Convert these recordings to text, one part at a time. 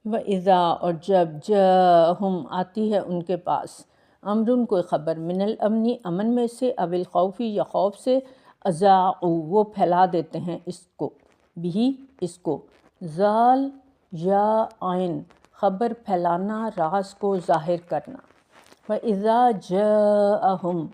وَإِذَا اور جب جاءہم آتی ہے ان کے پاس امرن کوئی خبر من الامن امن میں سے او الخوفی یا خوف سے اذاعوا وہ پھیلا دیتے ہیں اس کو بھی اس کو زال یا عین خبر پھیلانا راز کو ظاہر کرنا وَإِذَا جاءہم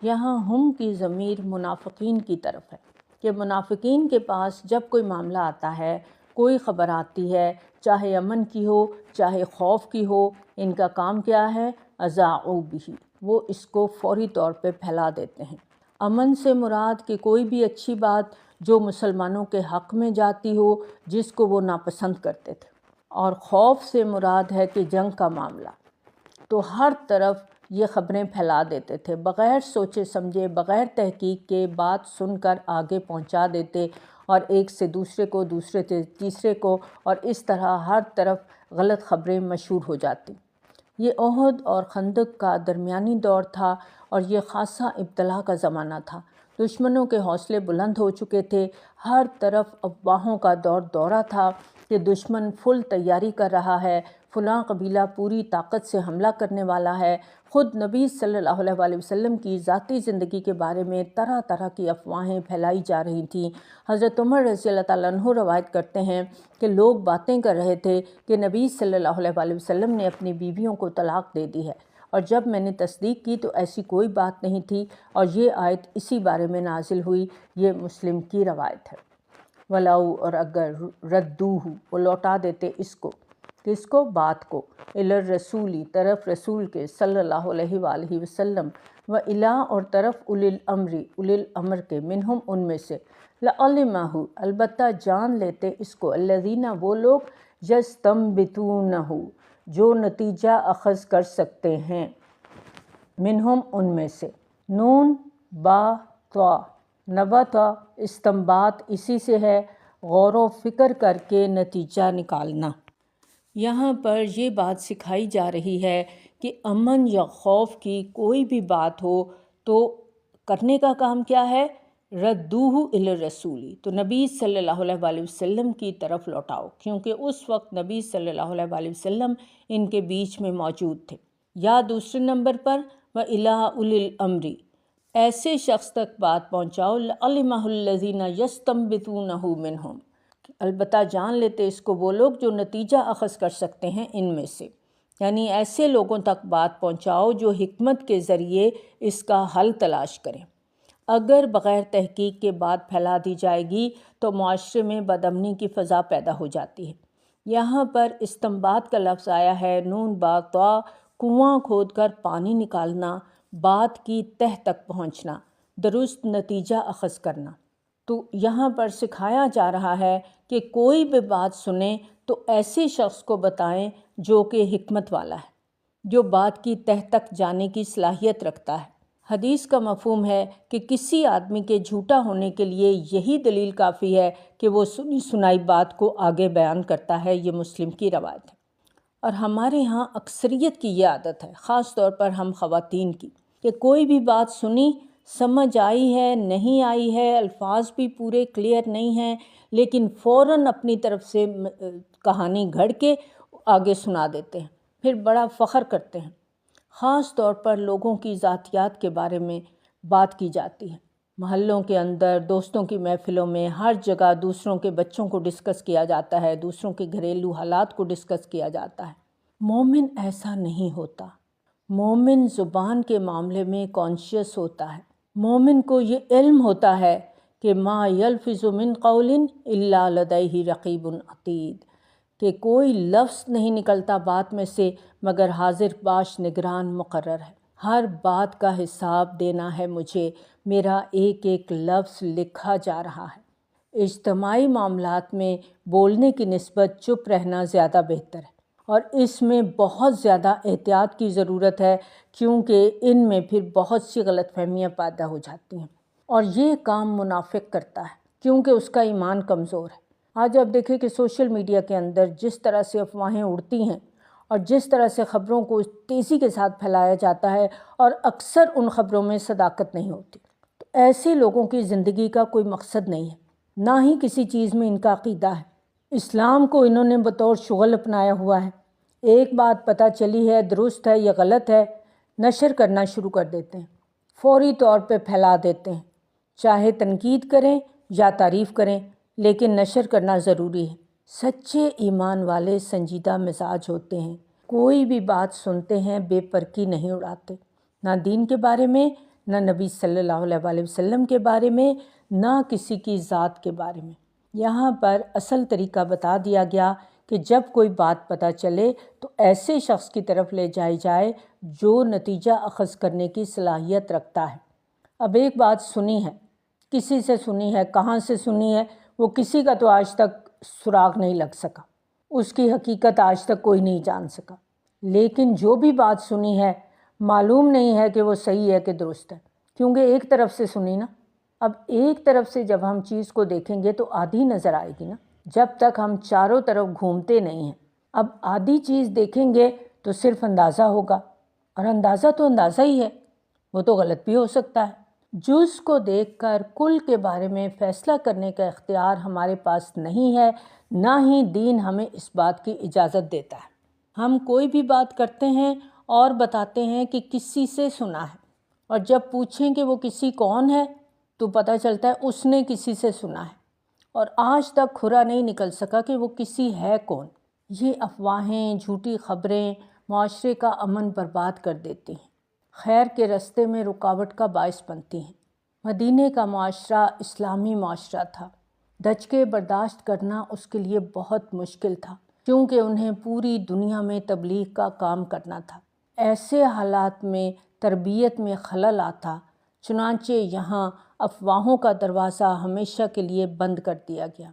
یہاں ہم کی ضمیر منافقین کی طرف ہے کہ منافقین کے پاس جب کوئی معاملہ آتا ہے کوئی خبر آتی ہے چاہے امن کی ہو چاہے خوف کی ہو ان کا کام کیا ہے اذاعوا بہ وہ اس کو فوری طور پہ پھیلا دیتے ہیں امن سے مراد کہ کوئی بھی اچھی بات جو مسلمانوں کے حق میں جاتی ہو جس کو وہ ناپسند کرتے تھے اور خوف سے مراد ہے کہ جنگ کا معاملہ تو ہر طرف یہ خبریں پھیلا دیتے تھے بغیر سوچے سمجھے بغیر تحقیق کے بات سن کر آگے پہنچا دیتے اور ایک سے دوسرے کو دوسرے سے تیسرے کو اور اس طرح ہر طرف غلط خبریں مشہور ہو جاتی یہ احد اور خندق کا درمیانی دور تھا اور یہ خاصا ابتلا کا زمانہ تھا دشمنوں کے حوصلے بلند ہو چکے تھے ہر طرف افواہوں کا دورہ تھا کہ دشمن فل تیاری کر رہا ہے فلاں قبیلہ پوری طاقت سے حملہ کرنے والا ہے خود نبی صلی اللہ علیہ وسلم کی ذاتی زندگی کے بارے میں طرح طرح کی افواہیں پھیلائی جا رہی تھیں حضرت عمر رضی اللہ تعالیٰ عنہ روایت کرتے ہیں کہ لوگ باتیں کر رہے تھے کہ نبی صلی اللہ علیہ وسلم نے اپنی بیویوں کو طلاق دے دی ہے اور جب میں نے تصدیق کی تو ایسی کوئی بات نہیں تھی اور یہ آیت اسی بارے میں نازل ہوئی یہ مسلم کی روایت ہے وَلَوْ اور اگر ردوہ وہ لوٹا دیتے اس کو کس کو بات کو الی الرسولی طرف رسول کے صلی اللہ علیہ وآلہ وسلم و الی اور طرف اولی الامر کے منہم ان میں سے لعلمہ البتہ جان لیتے اس کو الذین وہ لوگ یستنبطونہ جو نتیجہ اخذ کر سکتے ہیں منہم ان میں سے نون با طا نبتا استنباط اسی سے ہے غور و فکر کر کے نتیجہ نکالنا یہاں پر یہ بات سکھائی جا رہی ہے کہ امن یا خوف کی کوئی بھی بات ہو تو کرنے کا کام کیا ہے ردوہ الی الرسولی تو نبی صلی اللہ علیہ وسلم کی طرف لوٹاؤ کیونکہ اس وقت نبی صلی اللہ علیہ وسلم ان کے بیچ میں موجود تھے یا دوسرے نمبر پر وَإِلَىٰ أُولِي الْأَمْرِ ایسے شخص تک بات پہنچاؤ لَعَلِمَهُ الَّذِينَ يَسْتَنبِطُونَهُ مِنْهُمْ البتہ جان لیتے اس کو وہ لوگ جو نتیجہ اخذ کر سکتے ہیں ان میں سے یعنی ایسے لوگوں تک بات پہنچاؤ جو حکمت کے ذریعے اس کا حل تلاش کریں اگر بغیر تحقیق کے بات پھیلا دی جائے گی تو معاشرے میں بدامنی کی فضا پیدا ہو جاتی ہے یہاں پر استنباط کا لفظ آیا ہے نون با طا کنواں کھود کر پانی نکالنا بات کی تہ تک پہنچنا درست نتیجہ اخذ کرنا تو یہاں پر سکھایا جا رہا ہے کہ کوئی بھی بات سنیں تو ایسے شخص کو بتائیں جو کہ حکمت والا ہے جو بات کی تہ تک جانے کی صلاحیت رکھتا ہے حدیث کا مفہوم ہے کہ کسی آدمی کے جھوٹا ہونے کے لیے یہی دلیل کافی ہے کہ وہ سنی سنائی بات کو آگے بیان کرتا ہے یہ مسلم کی روایت ہے اور ہمارے ہاں اکثریت کی یہ عادت ہے خاص طور پر ہم خواتین کی کہ کوئی بھی بات سنی سمجھ آئی ہے نہیں آئی ہے الفاظ بھی پورے کلیئر نہیں ہیں لیکن فوراً اپنی طرف سے کہانی گھڑ کے آگے سنا دیتے ہیں پھر بڑا فخر کرتے ہیں خاص طور پر لوگوں کی ذاتیات کے بارے میں بات کی جاتی ہے محلوں کے اندر دوستوں کی محفلوں میں ہر جگہ دوسروں کے بچوں کو ڈسکس کیا جاتا ہے دوسروں کے گھریلو حالات کو ڈسکس کیا جاتا ہے مومن ایسا نہیں ہوتا مومن زبان کے معاملے میں کانشیس ہوتا ہے مومن کو یہ علم ہوتا ہے کہ ما یلفظ من قول الا لدیہ رقیب عتید کہ کوئی لفظ نہیں نکلتا بات میں سے مگر حاضر باش نگران مقرر ہے ہر بات کا حساب دینا ہے مجھے میرا ایک ایک لفظ لکھا جا رہا ہے اجتماعی معاملات میں بولنے کی نسبت چپ رہنا زیادہ بہتر ہے اور اس میں بہت زیادہ احتیاط کی ضرورت ہے کیونکہ ان میں پھر بہت سی غلط فہمیاں پیدا ہو جاتی ہیں اور یہ کام منافق کرتا ہے کیونکہ اس کا ایمان کمزور ہے آج آپ دیکھیں کہ سوشل میڈیا کے اندر جس طرح سے افواہیں اڑتی ہیں اور جس طرح سے خبروں کو تیزی کے ساتھ پھیلایا جاتا ہے اور اکثر ان خبروں میں صداقت نہیں ہوتی تو ایسے لوگوں کی زندگی کا کوئی مقصد نہیں ہے نہ ہی کسی چیز میں ان کا عقیدہ ہے اسلام کو انہوں نے بطور شغل اپنایا ہوا ہے۔ ایک بات پتہ چلی ہے، درست ہے یا غلط ہے، نشر کرنا شروع کر دیتے ہیں، فوری طور پہ پھیلا دیتے ہیں، چاہے تنقید کریں یا تعریف کریں، لیکن نشر کرنا ضروری ہے۔ سچے ایمان والے سنجیدہ مزاج ہوتے ہیں، کوئی بھی بات سنتے ہیں بے پرکی نہیں اڑاتے، نہ دین کے بارے میں، نہ نبی صلی اللہ علیہ وآلہ وسلم کے بارے میں، نہ کسی کی ذات کے بارے میں۔ یہاں پر اصل طریقہ بتا دیا گیا کہ جب کوئی بات پتہ چلے تو ایسے شخص کی طرف لے جائی جائے جو نتیجہ اخذ کرنے کی صلاحیت رکھتا ہے۔ اب ایک بات سنی ہے، کسی سے سنی ہے، کہاں سے سنی ہے، وہ کسی کا تو آج تک سراغ نہیں لگ سکا، اس کی حقیقت آج تک کوئی نہیں جان سکا، لیکن جو بھی بات سنی ہے معلوم نہیں ہے کہ وہ صحیح ہے کہ درست ہے، کیونکہ ایک طرف سے سنی نا۔ اب ایک طرف سے جب ہم چیز کو دیکھیں گے تو آدھی نظر آئے گی نا، جب تک ہم چاروں طرف گھومتے نہیں ہیں۔ اب آدھی چیز دیکھیں گے تو صرف اندازہ ہوگا، اور اندازہ تو اندازہ ہی ہے، وہ تو غلط بھی ہو سکتا ہے۔ جز کو دیکھ کر کل کے بارے میں فیصلہ کرنے کا اختیار ہمارے پاس نہیں ہے، نہ ہی دین ہمیں اس بات کی اجازت دیتا ہے۔ ہم کوئی بھی بات کرتے ہیں اور بتاتے ہیں کہ کسی سے سنا ہے، اور جب پوچھیں کہ وہ کسی کون ہے تو پتہ چلتا ہے اس نے کسی سے سنا ہے، اور آج تک کھرا نہیں نکل سکا کہ وہ کسی ہے کون۔ یہ افواہیں، جھوٹی خبریں معاشرے کا امن برباد کر دیتی ہیں، خیر کے رستے میں رکاوٹ کا باعث بنتی ہیں۔ مدینے کا معاشرہ اسلامی معاشرہ تھا، دج کے برداشت کرنا اس کے لیے بہت مشکل تھا، کیونکہ انہیں پوری دنیا میں تبلیغ کا کام کرنا تھا۔ ایسے حالات میں تربیت میں خلل آتا، چنانچہ یہاں افواہوں کا دروازہ ہمیشہ کے لیے بند کر دیا گیا۔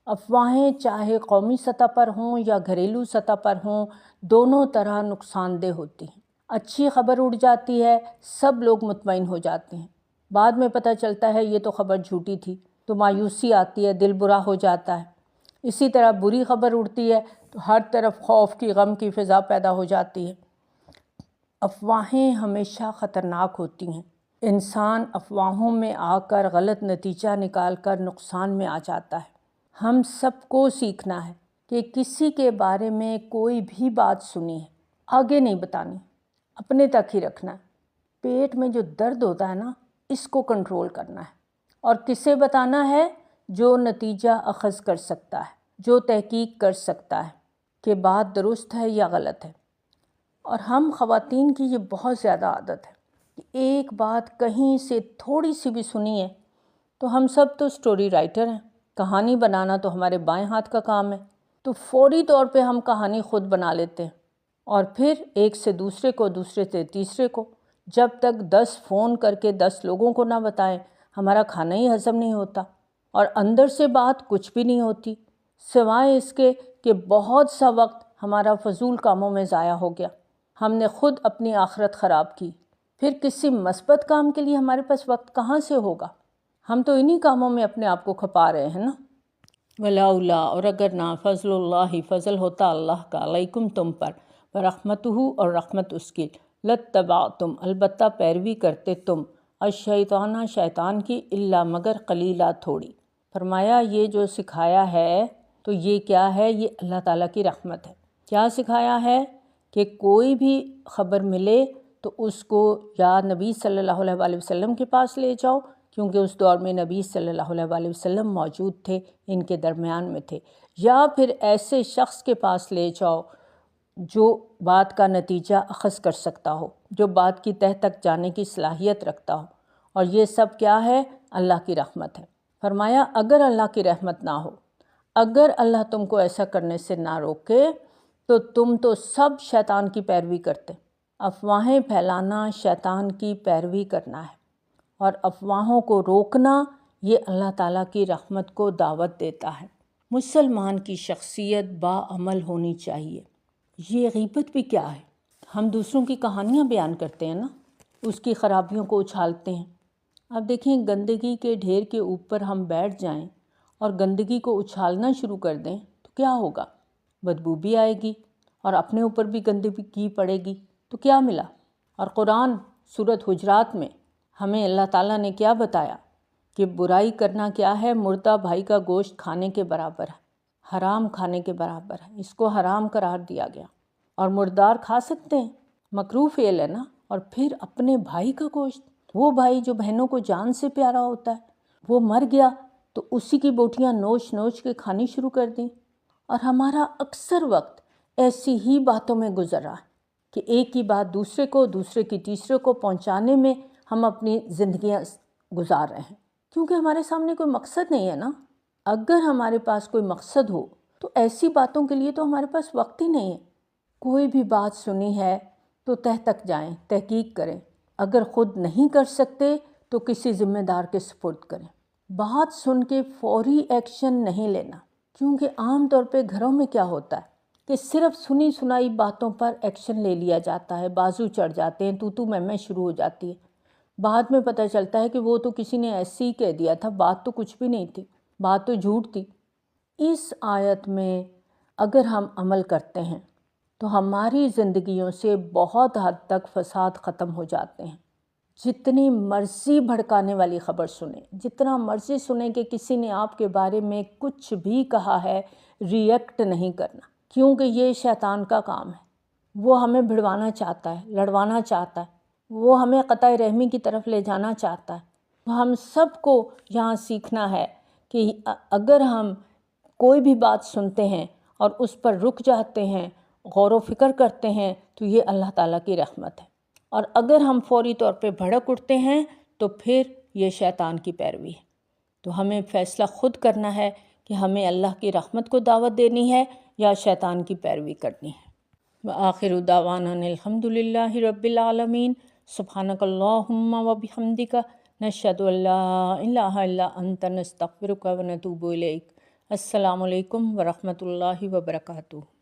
افواہیں چاہے قومی سطح پر ہوں یا گھریلو سطح پر ہوں، دونوں طرح نقصان دہ ہوتی ہیں۔ اچھی خبر اڑ جاتی ہے، سب لوگ مطمئن ہو جاتے ہیں، بعد میں پتہ چلتا ہے یہ تو خبر جھوٹی تھی، تو مایوسی آتی ہے، دل برا ہو جاتا ہے۔ اسی طرح بری خبر اڑتی ہے تو ہر طرف خوف کی، غم کی فضا پیدا ہو جاتی ہے۔ افواہیں ہمیشہ خطرناک ہوتی ہیں، انسان افواہوں میں آ کر غلط نتیجہ نکال کر نقصان میں آ جاتا ہے۔ ہم سب کو سیکھنا ہے کہ کسی کے بارے میں کوئی بھی بات سنی ہے، آگے نہیں بتانی، اپنے تک ہی رکھنا ہے۔ پیٹ میں جو درد ہوتا ہے نا، اس کو کنٹرول کرنا ہے، اور کسے بتانا ہے؟ جو نتیجہ اخذ کر سکتا ہے، جو تحقیق کر سکتا ہے کہ بات درست ہے یا غلط ہے۔ اور ہم خواتین کی یہ بہت زیادہ عادت ہے کہ ایک بات کہیں سے تھوڑی سی بھی سنی ہے تو ہم سب تو سٹوری رائٹر ہیں، کہانی بنانا تو ہمارے بائیں ہاتھ کا کام ہے، تو فوری طور پہ ہم کہانی خود بنا لیتے ہیں، اور پھر ایک سے دوسرے کو، دوسرے سے تیسرے کو، جب تک 10 فون کر کے 10 لوگوں کو نہ بتائیں ہمارا کھانا ہی ہضم نہیں ہوتا، اور اندر سے بات کچھ بھی نہیں ہوتی، سوائے اس کے کہ بہت سا وقت ہمارا فضول کاموں میں ضائع ہو گیا، ہم نے خود اپنی آخرت خراب کی۔ پھر کسی مثبت کام کے لیے ہمارے پاس وقت کہاں سے ہوگا؟ ہم تو انہی کاموں میں اپنے آپ کو کھپا رہے ہیں نا۔ وَلَوْلَا، اور اگر نہ، فضل اللہ، فضل ہوتا اللہ کا، علیکم تم پر، ورحمتہ، اور رحمت اس کی، لَاتَّبَعْتُمْ، البتہ پیروی کرتے تم، الشیطان، شیطان کی، الا مگر قلیلا، تھوڑی۔ فرمایا یہ جو سکھایا ہے تو یہ کیا ہے؟ یہ اللہ تعالیٰ کی رحمت ہے۔ کیا سکھایا ہے؟ کہ کوئی بھی خبر ملے تو اس کو یا نبی صلی اللہ علیہ وآلہ وسلم کے پاس لے جاؤ، کیونکہ اس دور میں نبی صلی اللہ علیہ وآلہ وسلم موجود تھے، ان کے درمیان میں تھے، یا پھر ایسے شخص کے پاس لے جاؤ جو بات کا نتیجہ اخذ کر سکتا ہو، جو بات کی تہ تک جانے کی صلاحیت رکھتا ہو، اور یہ سب کیا ہے؟ اللہ کی رحمت ہے۔ فرمایا اگر اللہ کی رحمت نہ ہو، اگر اللہ تم کو ایسا کرنے سے نہ روکے تو تم تو سب شیطان کی پیروی کرتے۔ افواہیں پھیلانا شیطان کی پیروی کرنا ہے، اور افواہوں کو روکنا یہ اللہ تعالیٰ کی رحمت کو دعوت دیتا ہے۔ مسلمان کی شخصیت باعمل ہونی چاہیے۔ یہ غیبت بھی کیا ہے؟ ہم دوسروں کی کہانیاں بیان کرتے ہیں نا، اس کی خرابیوں کو اچھالتے ہیں۔ اب دیکھیں، گندگی کے ڈھیر کے اوپر ہم بیٹھ جائیں اور گندگی کو اچھالنا شروع کر دیں تو کیا ہوگا؟ بدبو بھی آئے گی، اور اپنے اوپر بھی گندگی پڑے گی، تو کیا ملا؟ اور قرآن سورۃ حجرات میں ہمیں اللہ تعالیٰ نے کیا بتایا کہ برائی کرنا کیا ہے؟ مردہ بھائی کا گوشت کھانے کے برابر ہے۔ حرام کھانے کے برابر ہے، اس کو حرام قرار دیا گیا۔ اور مردار کھا سکتے ہیں، مکروہ فعل ہے نا۔ اور پھر اپنے بھائی کا گوشت، وہ بھائی جو بہنوں کو جان سے پیارا ہوتا ہے، وہ مر گیا تو اسی کی بوٹیاں نوچ نوچ کے کھانی شروع کر دیں۔ اور ہمارا اکثر وقت ایسی ہی باتوں میں گزر رہا ہے کہ ایک کی بات دوسرے کو، دوسرے کی تیسرے کو پہنچانے میں ہم اپنی زندگیاں گزار رہے ہیں، کیونکہ ہمارے سامنے کوئی مقصد نہیں ہے نا۔ اگر ہمارے پاس کوئی مقصد ہو تو ایسی باتوں کے لیے تو ہمارے پاس وقت ہی نہیں ہے۔ کوئی بھی بات سنی ہے تو تہ تک جائیں، تحقیق کریں، اگر خود نہیں کر سکتے تو کسی ذمہ دار کے سپرد کریں۔ بات سن کے فوری ایکشن نہیں لینا، کیونکہ عام طور پہ گھروں میں کیا ہوتا ہے کہ صرف سنی سنائی باتوں پر ایکشن لے لیا جاتا ہے، بازو چڑھ جاتے ہیں، تو میں شروع ہو جاتی ہے۔ بعد میں پتہ چلتا ہے کہ وہ تو کسی نے ایسے ہی کہہ دیا تھا، بات تو کچھ بھی نہیں تھی، بات تو جھوٹ تھی۔ اس آیت میں اگر ہم عمل کرتے ہیں تو ہماری زندگیوں سے بہت حد تک فساد ختم ہو جاتے ہیں۔ جتنی مرضی بھڑکانے والی خبر سنیں، جتنا مرضی سنیں کہ کسی نے آپ کے بارے میں کچھ بھی کہا ہے، ریئیکٹ نہیں کرنا، کیونکہ یہ شیطان کا کام ہے۔ وہ ہمیں بھڑوانا چاہتا ہے، لڑوانا چاہتا ہے، وہ ہمیں قطع رحمی کی طرف لے جانا چاہتا ہے۔ تو ہم سب کو یہاں سیکھنا ہے کہ اگر ہم کوئی بھی بات سنتے ہیں اور اس پر رک جاتے ہیں، غور و فکر کرتے ہیں، تو یہ اللہ تعالیٰ کی رحمت ہے۔ اور اگر ہم فوری طور پہ بھڑک اٹھتے ہیں تو پھر یہ شیطان کی پیروی ہے۔ تو ہمیں فیصلہ خود کرنا ہے کہ ہمیں اللہ کی رحمت کو دعوت دینی ہے یا شیطان کی پیروی کرنی ہے۔ وآخر دعوانا الحمد للہ رب العالمین۔ سبحانک اللہم وبحمدک، نشہد ان لا الہ الا انت، نستغفرک ونتوب الیک۔ السلام علیکم ورحمۃ اللہ وبرکاتہ۔